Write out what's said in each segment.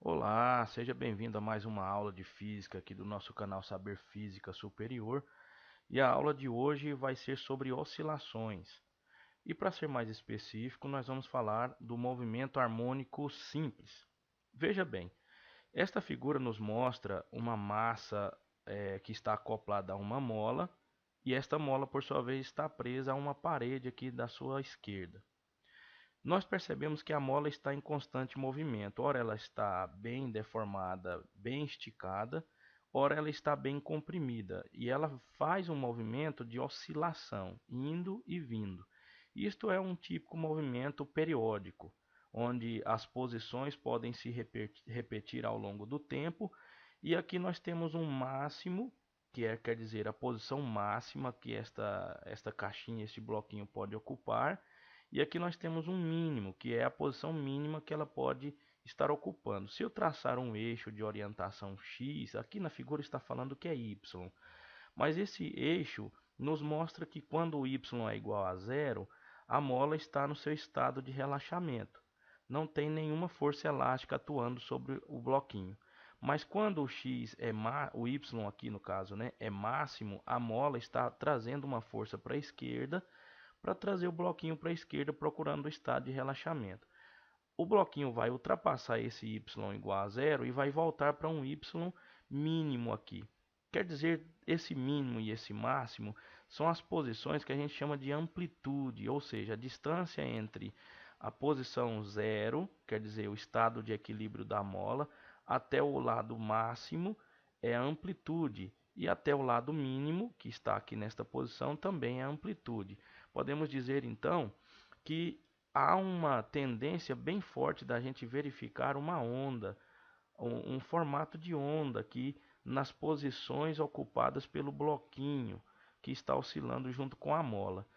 Olá, seja bem-vindo a mais uma aula de física aqui do nosso canal Saber Física Superior. E a aula de hoje vai ser sobre oscilações. E para ser mais específico, nós vamos falar do movimento harmônico simples. Veja bem, esta figura nos mostra uma massa que está acoplada a uma mola, e esta mola, por sua vez, está presa a uma parede aqui da sua esquerda. Nós percebemos que a mola está em constante movimento. Ora ela está bem deformada, bem esticada, ora ela está bem comprimida. E ela faz um movimento de oscilação, indo e vindo. Isto é um típico movimento periódico, onde as posições podem se repetir ao longo do tempo. E aqui nós temos um máximo, quer dizer, a posição máxima que esta caixinha, este bloquinho pode ocupar. E aqui nós temos um mínimo, que é a posição mínima que ela pode estar ocupando. Se eu traçar um eixo de orientação x, aqui na figura está falando que é y, mas esse eixo nos mostra que quando o y é igual a zero, a mola está no seu estado de relaxamento. Não tem nenhuma força elástica atuando sobre o bloquinho. Mas quando o x é o y aqui no caso, né, é máximo, a mola está trazendo uma força para a esquerda para trazer o bloquinho para a esquerda, procurando o estado de relaxamento. O bloquinho vai ultrapassar esse y igual a zero e vai voltar para um y mínimo aqui. Quer dizer, esse mínimo e esse máximo são as posições que a gente chama de amplitude, ou seja, a distância entre a posição zero, quer dizer, o estado de equilíbrio da mola, até o lado máximo é a amplitude, e até o lado mínimo, que está aqui nesta posição, também é a amplitude. Podemos dizer então que há uma tendência bem forte da gente verificar uma onda, um formato de onda aqui nas posições ocupadas pelo bloquinho que está oscilando junto com a mola.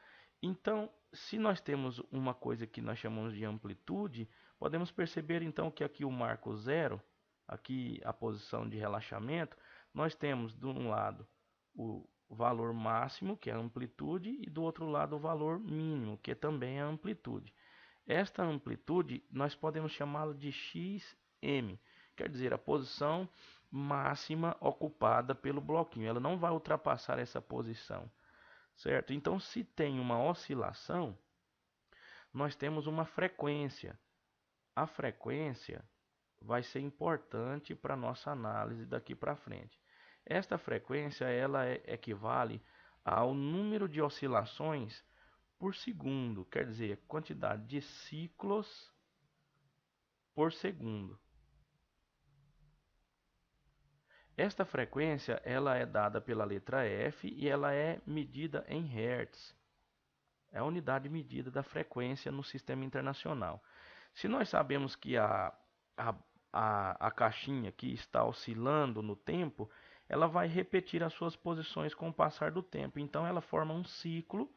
Então, se nós temos uma coisa que nós chamamos de amplitude, podemos perceber então que aqui o marco zero, aqui a posição de relaxamento, nós temos de um lado o valor máximo, que é a amplitude, e do outro lado o valor mínimo, que também é a amplitude. Esta amplitude nós podemos chamá-la de xm, quer dizer, a posição máxima ocupada pelo bloquinho. Ela não vai ultrapassar essa posição, certo? Então, se tem uma oscilação, nós temos uma frequência. A frequência vai ser importante para a nossa análise daqui para frente. Esta frequência ela equivale ao número de oscilações por segundo, quer dizer, quantidade de ciclos por segundo. Esta frequência ela é dada pela letra F e ela é medida em Hertz. É a unidade de medida da frequência no sistema internacional. Se nós sabemos que a, a caixinha que está oscilando no tempo, ela vai repetir as suas posições com o passar do tempo. Então ela forma um ciclo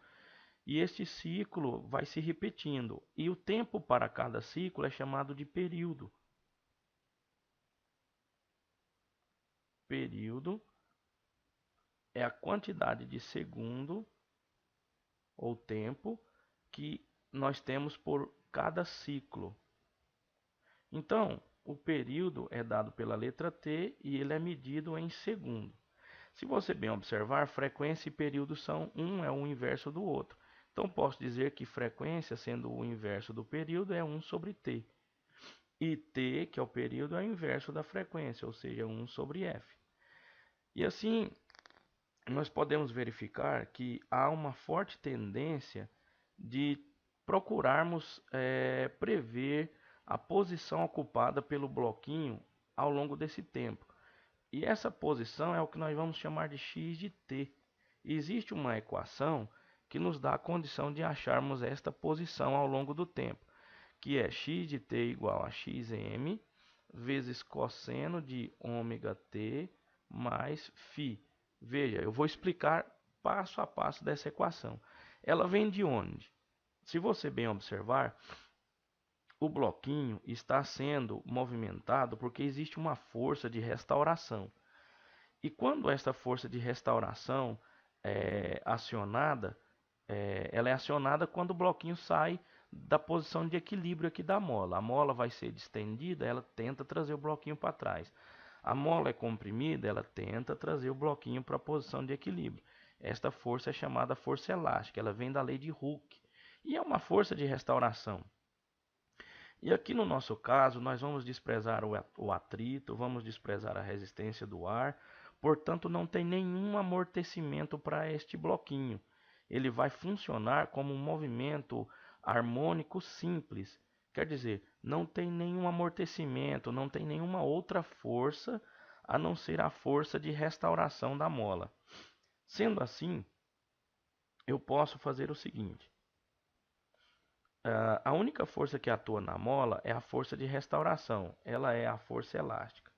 e este ciclo vai se repetindo. E o tempo para cada ciclo é chamado de período. Período é a quantidade de segundo ou tempo que nós temos por cada ciclo. Então, o período é dado pela letra T e ele é medido em segundo. Se você bem observar, frequência e período são um é o inverso do outro. Então, posso dizer que frequência, sendo o inverso do período, é 1 sobre T. E T, que é o período, é o inverso da frequência, ou seja, 1 sobre F. E assim, nós podemos verificar que há uma forte tendência de procurarmos prever a posição ocupada pelo bloquinho ao longo desse tempo. E essa posição é o que nós vamos chamar de x de t. Existe uma equação que nos dá a condição de acharmos esta posição ao longo do tempo, que é x de t igual a xm vezes cosseno de ômega t mais φ. Veja, eu vou explicar passo a passo dessa equação. Ela vem de onde? Se você bem observar, o bloquinho está sendo movimentado porque existe uma força de restauração. E quando esta força de restauração é acionada, ela é acionada quando o bloquinho sai da posição de equilíbrio aqui da mola. A mola vai ser distendida, ela tenta trazer o bloquinho para trás. A mola é comprimida, ela tenta trazer o bloquinho para a posição de equilíbrio. Esta força é chamada força elástica, ela vem da lei de Hooke e é uma força de restauração. E aqui no nosso caso, nós vamos desprezar o atrito, vamos desprezar a resistência do ar, portanto, não tem nenhum amortecimento para este bloquinho. Ele vai funcionar como um movimento harmônico simples. Quer dizer, não tem nenhum amortecimento, não tem nenhuma outra força a não ser a força de restauração da mola. Sendo assim, eu posso fazer o seguinte. A única força que atua na mola é a força de restauração. Ela é a força elástica.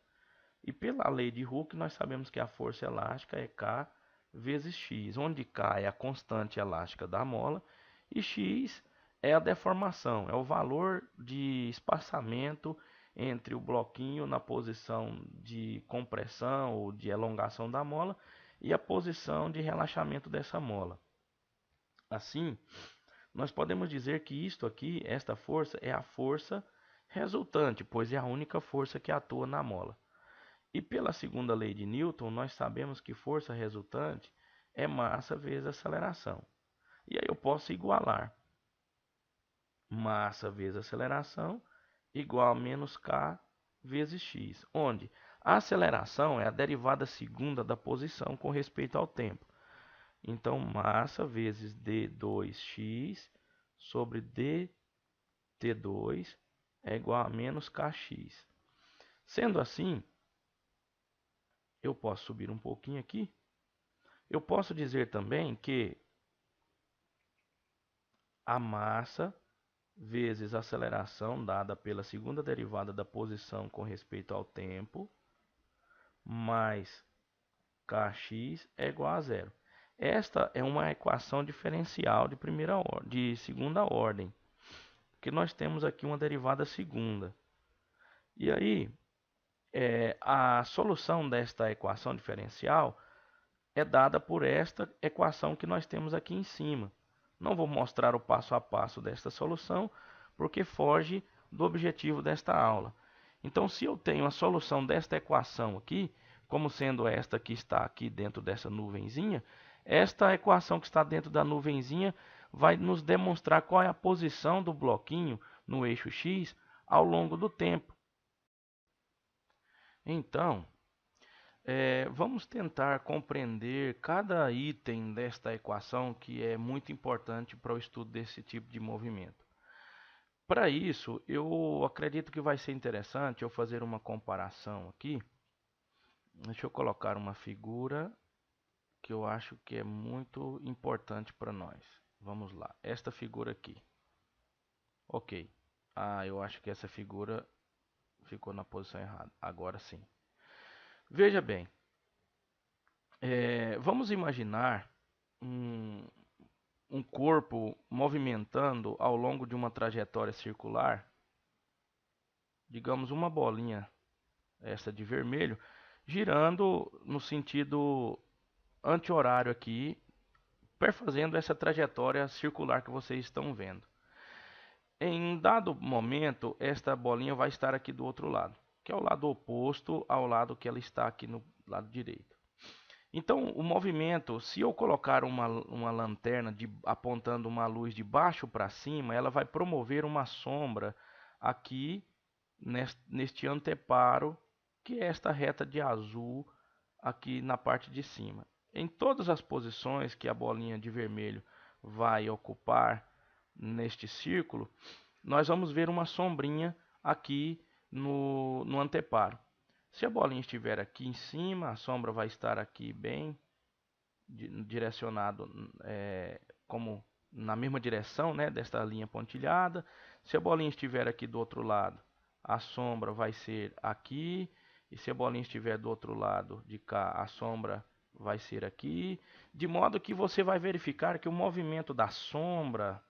E pela lei de Hooke, nós sabemos que a força elástica é K vezes X, onde K é a constante elástica da mola e X é a deformação, é o valor de espaçamento entre o bloquinho na posição de compressão ou de elongação da mola e a posição de relaxamento dessa mola. Assim, nós podemos dizer que isto aqui, esta força, é a força resultante, pois é a única força que atua na mola. E pela segunda lei de Newton, nós sabemos que força resultante é massa vezes aceleração. E aí eu posso igualar massa vezes aceleração igual a menos K vezes X, onde a aceleração é a derivada segunda da posição com respeito ao tempo. Então, massa vezes d2x sobre dt2 é igual a menos kx. Sendo assim, eu posso subir um pouquinho aqui. Eu posso dizer também que a massa vezes a aceleração dada pela segunda derivada da posição com respeito ao tempo mais kx é igual a zero. Esta é uma equação diferencial de segunda ordem, que nós temos aqui uma derivada segunda. E aí, a solução desta equação diferencial é dada por esta equação que nós temos aqui em cima. Não vou mostrar o passo a passo desta solução, porque foge do objetivo desta aula. Então, se eu tenho a solução desta equação aqui, como sendo esta que está aqui dentro dessa nuvenzinha, esta equação que está dentro da nuvenzinha vai nos demonstrar qual é a posição do bloquinho no eixo X ao longo do tempo. Então, vamos tentar compreender cada item desta equação que é muito importante para o estudo desse tipo de movimento. Para isso, eu acredito que vai ser interessante eu fazer uma comparação aqui. Deixa eu colocar uma figura que eu acho que é muito importante para nós. Vamos lá, esta figura aqui. Ok. Eu acho que essa figura ficou na posição errada. Agora sim. Veja bem, vamos imaginar um corpo movimentando ao longo de uma trajetória circular, digamos uma bolinha, essa de vermelho, girando no sentido anti-horário aqui, perfazendo essa trajetória circular que vocês estão vendo. Em dado momento, esta bolinha vai estar aqui do outro lado, que é o lado oposto ao lado que ela está aqui no lado direito. Então, o movimento, se eu colocar uma lanterna apontando uma luz de baixo para cima, ela vai promover uma sombra aqui neste anteparo, que é esta reta de azul aqui na parte de cima. Em todas as posições que a bolinha de vermelho vai ocupar neste círculo, nós vamos ver uma sombrinha aqui no anteparo. Se a bolinha estiver aqui em cima, a sombra vai estar aqui bem direcionado como na mesma direção, né, desta linha pontilhada. Se a bolinha estiver aqui do outro lado, a sombra vai ser aqui. E se a bolinha estiver do outro lado de cá, a sombra vai ser aqui. De modo que você vai verificar que o movimento da sombra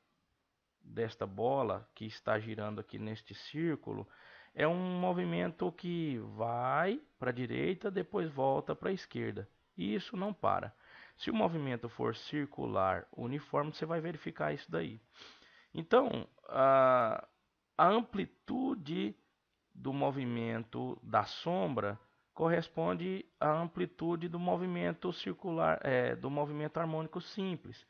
desta bola que está girando aqui neste círculo é um movimento que vai para a direita, depois volta para a esquerda. E isso não para. Se o movimento for circular uniforme, você vai verificar isso daí. Então, a amplitude do movimento da sombra corresponde à amplitude do movimento circular, do movimento harmônico simples.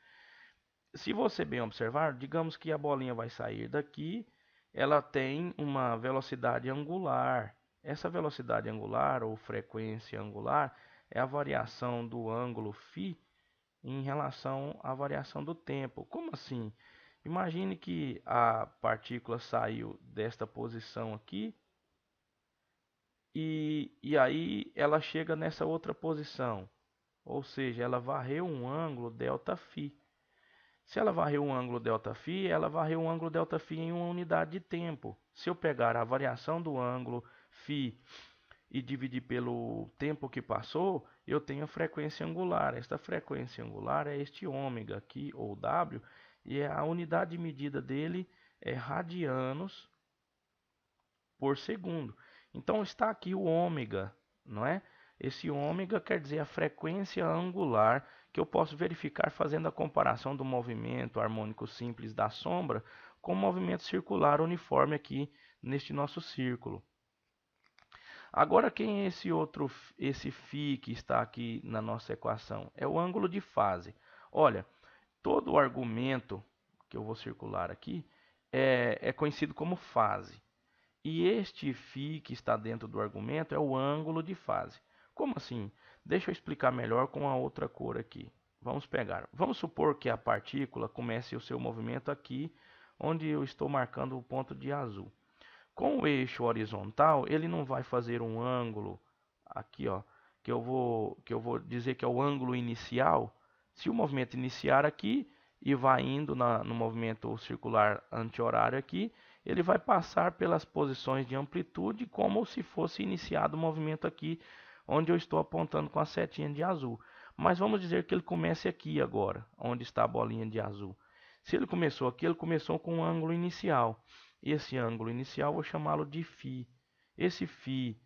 Se você bem observar, digamos que a bolinha vai sair daqui, ela tem uma velocidade angular. Essa velocidade angular ou frequência angular é a variação do ângulo φ em relação à variação do tempo. Como assim? Imagine que a partícula saiu desta posição aqui e aí ela chega nessa outra posição, ou seja, ela varreu um ângulo ΔΦ. Se ela varreu um ângulo ΔΦ, ela varreu um ângulo ΔΦ em uma unidade de tempo. Se eu pegar a variação do ângulo φ e dividir pelo tempo que passou, eu tenho a frequência angular. Esta frequência angular é este ômega aqui, ou W, e a unidade de medida dele é radianos por segundo. Então está aqui o ômega, não é? Esse ômega quer dizer a frequência angular que eu posso verificar fazendo a comparação do movimento harmônico simples da sombra com o movimento circular uniforme aqui neste nosso círculo. Agora, quem é esse φ que está aqui na nossa equação? É o ângulo de fase. Olha, todo o argumento que eu vou circular aqui é conhecido como fase. E este φ que está dentro do argumento é o ângulo de fase. Como assim? Deixa eu explicar melhor com a outra cor aqui. Vamos pegar. Vamos supor que a partícula comece o seu movimento aqui, onde eu estou marcando o ponto de azul. Com o eixo horizontal, ele não vai fazer um ângulo aqui, ó, que eu vou dizer que é o ângulo inicial. Se o movimento iniciar aqui e vai indo no movimento circular anti-horário aqui, ele vai passar pelas posições de amplitude como se fosse iniciado o movimento aqui, onde eu estou apontando com a setinha de azul. Mas vamos dizer que ele comece aqui agora, onde está a bolinha de azul. Se ele começou aqui, ele começou com um ângulo inicial. Esse ângulo inicial vou chamá-lo de φ. Esse φ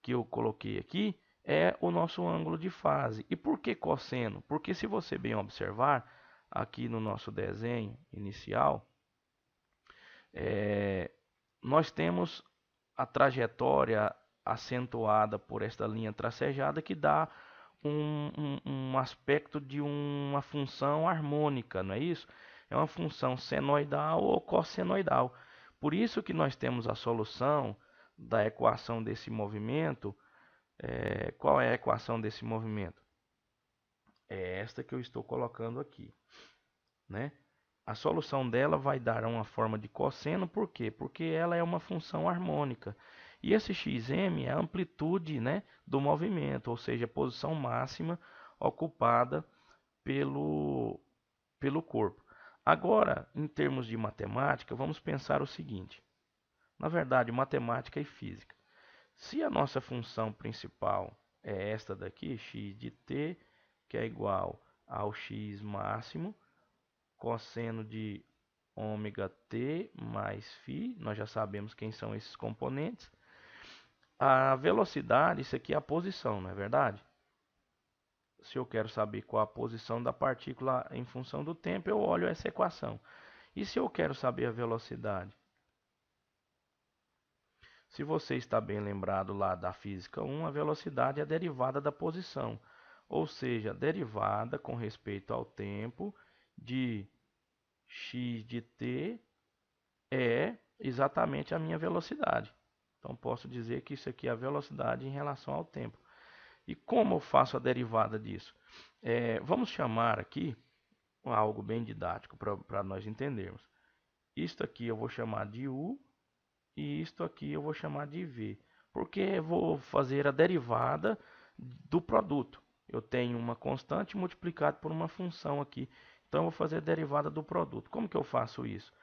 que eu coloquei aqui é o nosso ângulo de fase. E por que cosseno? Porque se você bem observar, aqui no nosso desenho inicial, nós temos a trajetória acentuada por esta linha tracejada que dá um aspecto de uma função harmônica, não é isso? É uma função senoidal ou cossenoidal. Por isso que nós temos a solução da equação desse movimento. Qual é a equação desse movimento? É esta que eu estou colocando aqui, né? A solução dela vai dar uma forma de cosseno, por quê? Porque ela é uma função harmônica. E esse xm é a amplitude, né, do movimento, ou seja, a posição máxima ocupada pelo corpo. Agora, em termos de matemática, vamos pensar o seguinte. Na verdade, matemática e física. Se a nossa função principal é esta daqui, x de t, que é igual ao x máximo, cosseno de ômega t mais φ, nós já sabemos quem são esses componentes. A velocidade, isso aqui é a posição, não é verdade? Se eu quero saber qual a posição da partícula em função do tempo, eu olho essa equação. E se eu quero saber a velocidade? Se você está bem lembrado lá da física 1, a velocidade é a derivada da posição, ou seja, a derivada com respeito ao tempo de x de t é exatamente a minha velocidade. Então posso dizer que isso aqui é a velocidade em relação ao tempo. E como eu faço a derivada disso? Vamos chamar aqui algo bem didático para nós entendermos. Isto aqui eu vou chamar de u e isto aqui eu vou chamar de v, porque eu vou fazer a derivada do produto. Eu tenho uma constante multiplicada por uma função aqui, então eu vou fazer a derivada do produto. Como que eu faço isso?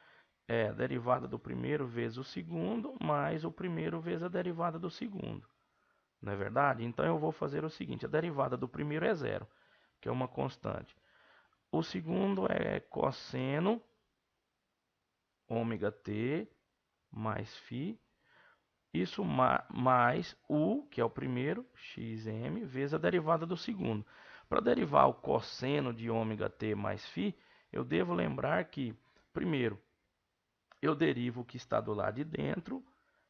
É a derivada do primeiro vezes o segundo, mais o primeiro vezes a derivada do segundo. Não é verdade? Então eu vou fazer o seguinte, a derivada do primeiro é zero, que é uma constante. O segundo é cosseno ômega t mais φ, isso mais u, que é o primeiro, xm, vezes a derivada do segundo. Para derivar o cosseno de ômega t mais φ, eu devo lembrar que, primeiro, eu derivo o que está do lado de dentro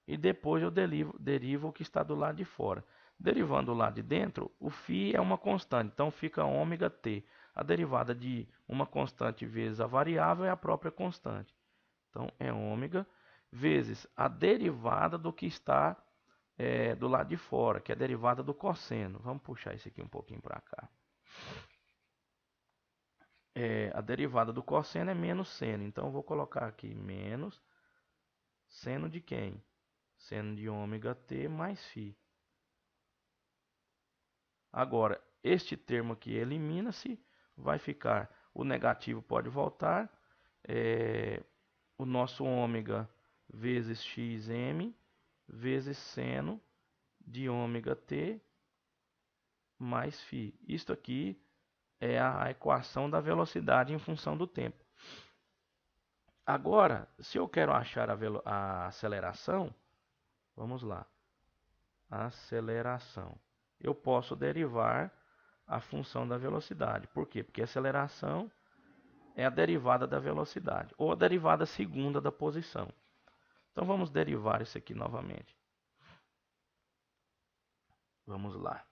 e depois eu derivo o que está do lado de fora. Derivando o lado de dentro, o φ é uma constante, então fica ômega t. A derivada de uma constante vezes a variável é a própria constante. Então, é ômega vezes a derivada do que está do lado de fora, que é a derivada do cosseno. Vamos puxar isso aqui um pouquinho para cá. A derivada do cosseno é menos seno. Então, eu vou colocar aqui menos seno de quem? Seno de ômega t mais φ. Agora, este termo aqui elimina-se, vai ficar, o negativo pode voltar, o nosso ômega vezes xm vezes seno de ômega t mais φ. Isto aqui é a equação da velocidade em função do tempo. Agora, se eu quero achar a aceleração, vamos lá. Aceleração. Eu posso derivar a função da velocidade. Por quê? Porque a aceleração é a derivada da velocidade, ou a derivada segunda da posição. Então, vamos derivar isso aqui novamente. Vamos lá.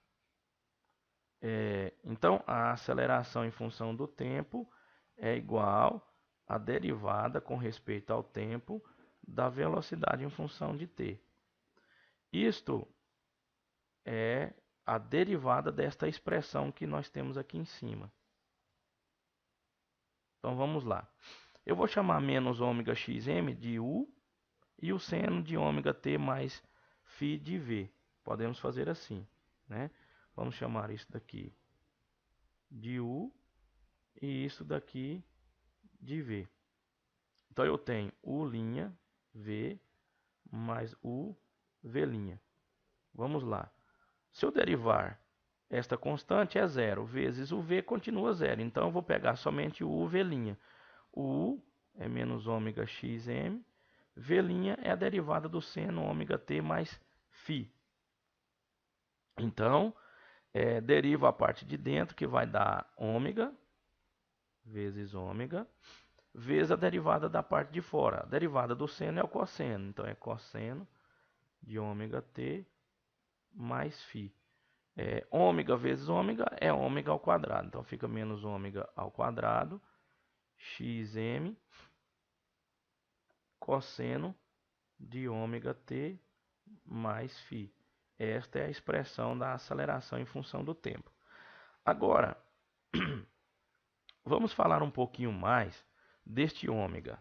Então, a aceleração em função do tempo é igual à derivada com respeito ao tempo da velocidade em função de t. Isto é a derivada desta expressão que nós temos aqui em cima. Então, vamos lá. Eu vou chamar menos ômega xm de u e o seno de ômega t mais φ de v. Podemos fazer assim, né? Vamos chamar isso daqui de u e isso daqui de v. Então, eu tenho u' v mais u v'. Vamos lá. Se eu derivar esta constante é zero, vezes o v continua zero. Então, eu vou pegar somente o u v'. O u é menos ômega xm, v' é a derivada do seno ômega t mais φ. Então, derivo a parte de dentro, que vai dar ômega, vezes ômega, vezes a derivada da parte de fora. A derivada do seno é o cosseno, então é cosseno de ômega t mais φ. Ômega vezes ômega é ômega ao quadrado, então fica menos ômega ao quadrado, xm, cosseno de ômega t mais φ. Esta é a expressão da aceleração em função do tempo. Agora, vamos falar um pouquinho mais deste ômega.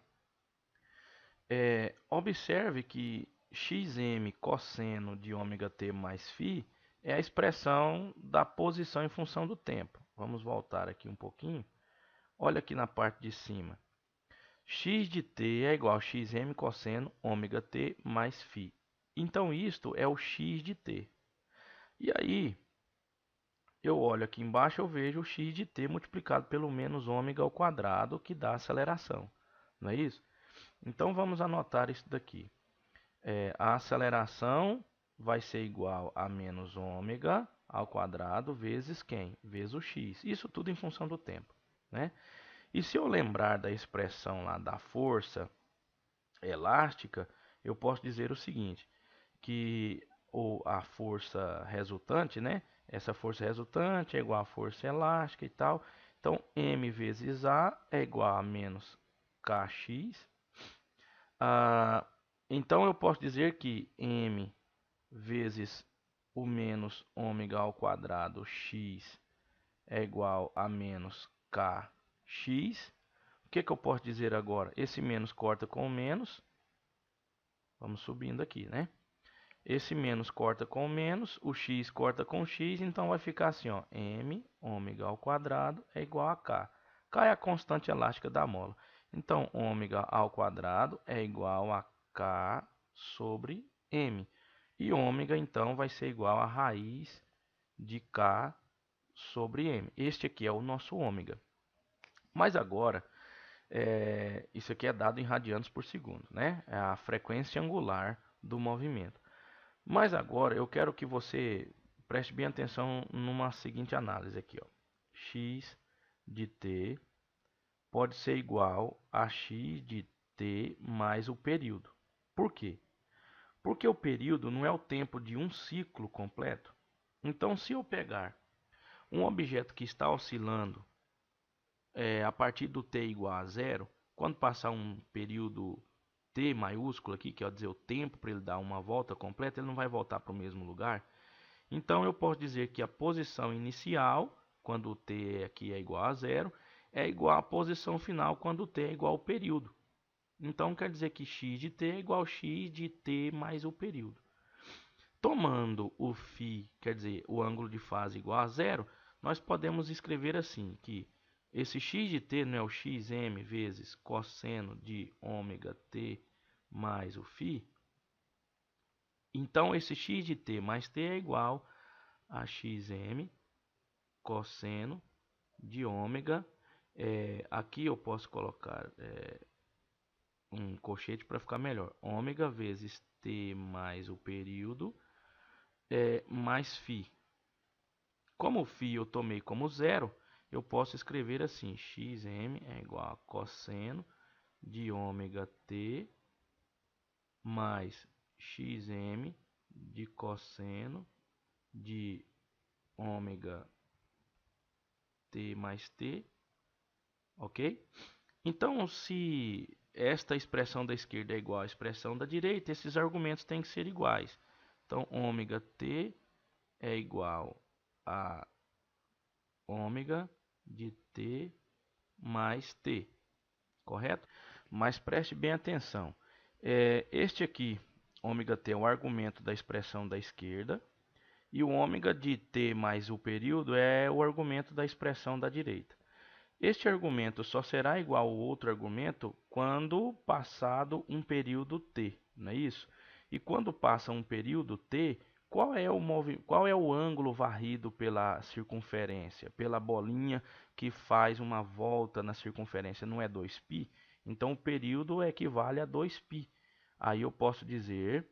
Observe que xm cosseno de ômega t mais φ é a expressão da posição em função do tempo. Vamos voltar aqui um pouquinho. Olha aqui na parte de cima. X de t é igual a xm cosseno ômega t mais φ. Então, isto é o x de t. E aí, eu olho aqui embaixo, eu vejo o x de t multiplicado pelo menos ômega ao quadrado, que dá aceleração. Não é isso? Então, vamos anotar isso daqui. A aceleração vai ser igual a menos ômega ao quadrado vezes quem? Vezes o x. Isso tudo em função do tempo, né? E se eu lembrar da expressão lá da força elástica, eu posso dizer o seguinte, que a força resultante, né? Essa força resultante é igual à força elástica e tal. Então, m vezes a é igual a menos kx. Então, eu posso dizer que m vezes o menos ômega ao quadrado x é igual a menos kx. O que eu posso dizer agora? Esse menos corta com o menos. Vamos subindo aqui, né? Esse menos corta com o menos, o x corta com o x, então vai ficar assim, ó, m ômega ao quadrado é igual a k. K é a constante elástica da mola. Então, ômega ao quadrado é igual a k sobre m. E ômega, então, vai ser igual a raiz de k sobre m. Este aqui é o nosso ômega. Mas agora, isso aqui é dado em radianos por segundo, né? É a frequência angular do movimento. Mas agora eu quero que você preste bem atenção numa seguinte análise aqui, ó. X de t pode ser igual a x de t mais o período. Por quê? Porque o período não é o tempo de um ciclo completo. Então, se eu pegar um objeto que está oscilando a partir do t igual a zero, quando passar um período t maiúsculo aqui, que é dizer o tempo para ele dar uma volta completa, ele não vai voltar para o mesmo lugar. Então eu posso dizer que a posição inicial, quando o t aqui é igual a zero, é igual à posição final quando o t é igual ao período. Então quer dizer que x de t é igual a x de t mais o período. Tomando o φ, quer dizer, o ângulo de fase igual a zero, nós podemos escrever assim, que esse x de t não é o xm vezes cosseno de ômega t mais o φ. Então, esse x de t mais t é igual a xm cosseno de ômega. Aqui eu posso colocar um colchete para ficar melhor. Ômega vezes t mais o período mais φ. Como o φ eu tomei como zero, eu posso escrever assim, xm é igual a cosseno de ômega t mais xm de cosseno de ômega t mais t, ok? Então, se esta expressão da esquerda é igual à expressão da direita, esses argumentos têm que ser iguais. Então, ômega t é igual a ômega de t mais t, correto? Mas preste bem atenção. Este aqui, ômega t, é o argumento da expressão da esquerda, e o ômega de t mais o período é o argumento da expressão da direita. Este argumento só será igual ao outro argumento quando passado um período t, não é isso? E quando passa um período t, qual é o ângulo varrido pela circunferência, pela bolinha que faz uma volta na circunferência? Não é 2π? Então o período equivale a 2π. Aí eu posso dizer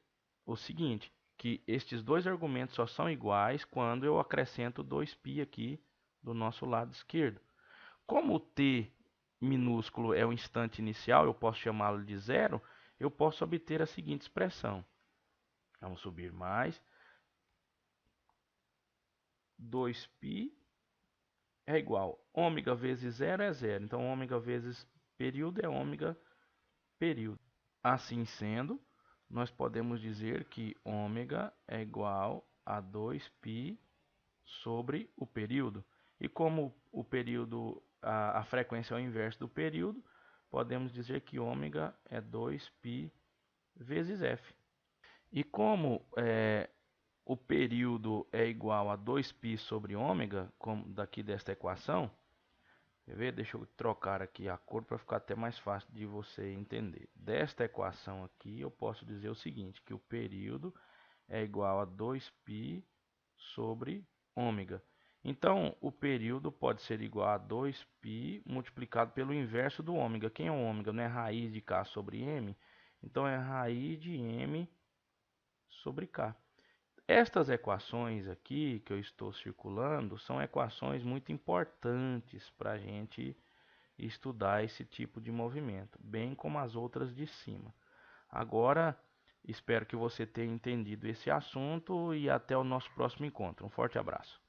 o seguinte, que estes dois argumentos só são iguais quando eu acrescento 2π aqui do nosso lado esquerdo. Como o t minúsculo é o instante inicial, eu posso chamá-lo de zero, eu posso obter a seguinte expressão. Vamos subir mais. 2π é igual a ômega vezes zero é zero. Então, ômega vezes período é ômega período. Assim sendo, nós podemos dizer que ômega é igual a 2π sobre o período. E como o período, a frequência é o inverso do período, podemos dizer que ômega é 2π vezes f. E como o período é igual a 2π sobre ômega, como daqui desta equação, quer ver? Deixa eu trocar aqui a cor para ficar até mais fácil de você entender. Desta equação aqui, eu posso dizer o seguinte, que o período é igual a 2π sobre ômega. Então, o período pode ser igual a 2π multiplicado pelo inverso do ômega. Quem é o ômega? Não é raiz de k sobre m? Então, é raiz de m sobre k. Estas equações aqui que eu estou circulando são equações muito importantes para a gente estudar esse tipo de movimento, bem como as outras de cima. Agora, espero que você tenha entendido esse assunto e até o nosso próximo encontro. Um forte abraço.